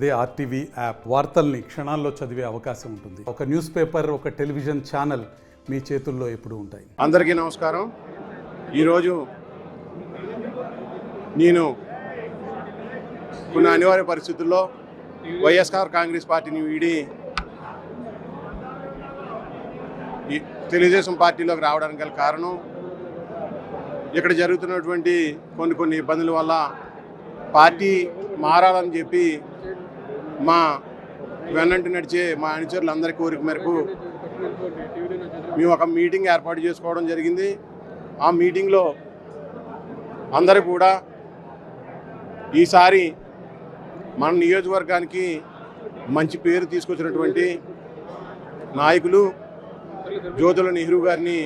అదే RTV app వార్తల్ని క్షణాల్లో చదివే అవకాశం ఉంటుంది. ఒక న్యూస్ పేపర్, ఒక టెలివిజన్ ఛానల్ మీ చేతుల్లో ఎప్పుడూ ఉంటాయి. అందరికీ నమస్కారం. ఈరోజు నేను కొన్ని అనివార్య పరిస్థితుల్లో వైఎస్ఆర్ కాంగ్రెస్ పార్టీని వీడి తెలుగుదేశం పార్టీలోకి రావడానికి గల కారణం ఇక్కడ జరుగుతున్నటువంటి కొన్ని ఇబ్బందుల వల్ల పార్టీ మారాలని చెప్పి మా వెన్నంటి నడిచే మా అనుచరులందరి కోరిక మేరకు మేము ఒక మీటింగ్ ఏర్పాటు చేసుకోవడం జరిగింది. ఆ మీటింగ్లో అందరూ కూడా ఈసారి మన నియోజకవర్గానికి మంచి పేరు తీసుకొచ్చినటువంటి నాయకులు జ్యోతుల నెహ్రూ గారిని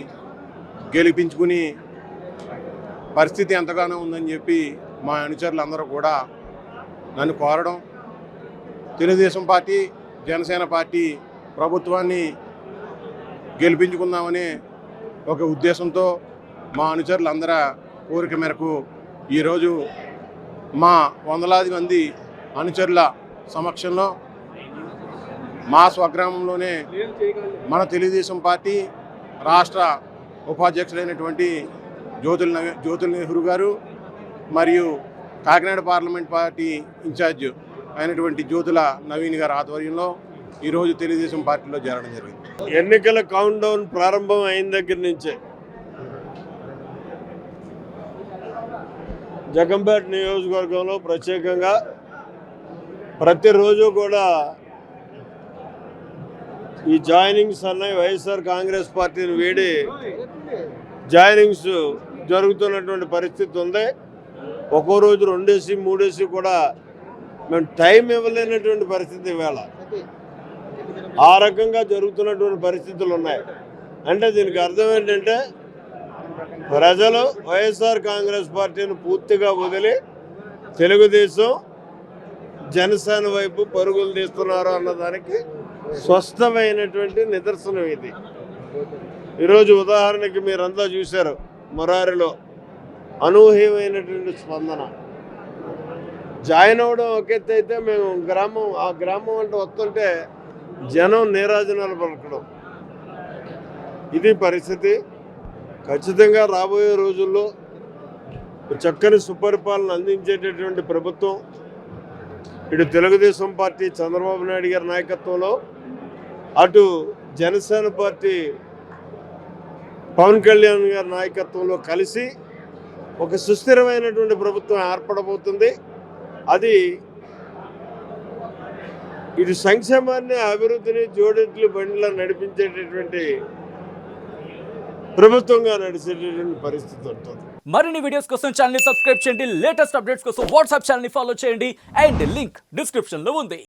గెలిపించుకుని పరిస్థితి ఎంతగానో ఉందని చెప్పి మా అనుచరులందరూ కూడా నన్ను కోరడం, తెలుగుదేశం పార్టీ జనసేన పార్టీ ప్రభుత్వాన్ని గెలిపించుకుందామనే ఒక ఉద్దేశంతో మా అనుచరులందరి కోరిక మేరకు ఈరోజు మా వందలాది మంది అనుచరుల సమక్షంలో మా స్వగ్రామంలోనే మన తెలుగుదేశం పార్టీ రాష్ట్ర ఉపాధ్యక్షులైనటువంటి జ్యోతుల నెహ్రూ గారు మరియు కాకినాడ పార్లమెంట్ పార్టీ ఇన్ఛార్జ్ అయినటువంటి జ్యోతుల నవీన్ గారి ఆధ్వర్యంలో ఈరోజు తెలుగుదేశం పార్టీలో చేరడం జరిగింది. ఎన్నికల కౌంట్ డౌన్ ప్రారంభం అయిన దగ్గర నుంచే జగంపేట నియోజకవర్గంలో ప్రత్యేకంగా ప్రతిరోజు కూడా ఈ జాయినింగ్స్ అన్నవి వైఎస్ఆర్ కాంగ్రెస్ పార్టీని వీడి జాయినింగ్స్ జరుగుతున్నటువంటి పరిస్థితి ఉంది. ఒక్కో రోజు 2 3 కూడా మేము టైం ఇవ్వలేనటువంటి పరిస్థితి వేళ ఆ రకంగా జరుగుతున్నటువంటి పరిస్థితులు ఉన్నాయి. అంటే దీనికి అర్థం ఏంటంటే ప్రజలు వైఎస్ఆర్ కాంగ్రెస్ పార్టీని పూర్తిగా వదిలి తెలుగుదేశం జనసేన వైపు పరుగులు తీస్తున్నారు అన్నదానికి స్పష్టమైనటువంటి నిదర్శనం ఇది. ఈరోజు ఉదాహరణకి మీరంతా చూశారు, మురారిలో అనూహ్యమైనటువంటి స్పందన. జాయిన్ అవ్వడం ఒక ఎత్తు అయితే మేము ఆ గ్రామం అంటే వస్తుంటే జనం నీరాజనాలు పలకడం, ఇది పరిస్థితి. ఖచ్చితంగా రాబోయే రోజుల్లో చక్కని సుపరిపాలన అందించేటటువంటి ప్రభుత్వం ఇటు తెలుగుదేశం పార్టీ చంద్రబాబు నాయుడు గారి నాయకత్వంలో, అటు జనసేన పార్టీ పవన్ కళ్యాణ్ గారి నాయకత్వంలో కలిసి ఒక సుస్థిరమైనటువంటి ప్రభుత్వం ఏర్పడబోతుంది. అది ఇది సంక్షేమాన్ని అభివృద్ధిని జోడెట్లు బండిలా నడిపించేటటువంటి ప్రభుత్వంగా నడిచేటటువంటి పరిస్థితి ఉంటుంది. మరిన్ని వీడియోస్ కోసం ఛానల్ ని సబ్స్క్రైబ్ చేయండి. లేటెస్ట్ అప్డేట్స్ కోసం వాట్సాప్ ఛానల్ ని ఫాలో చేయండి. అండ్ లింక్ డిస్క్రిప్షన్ లో ఉంది.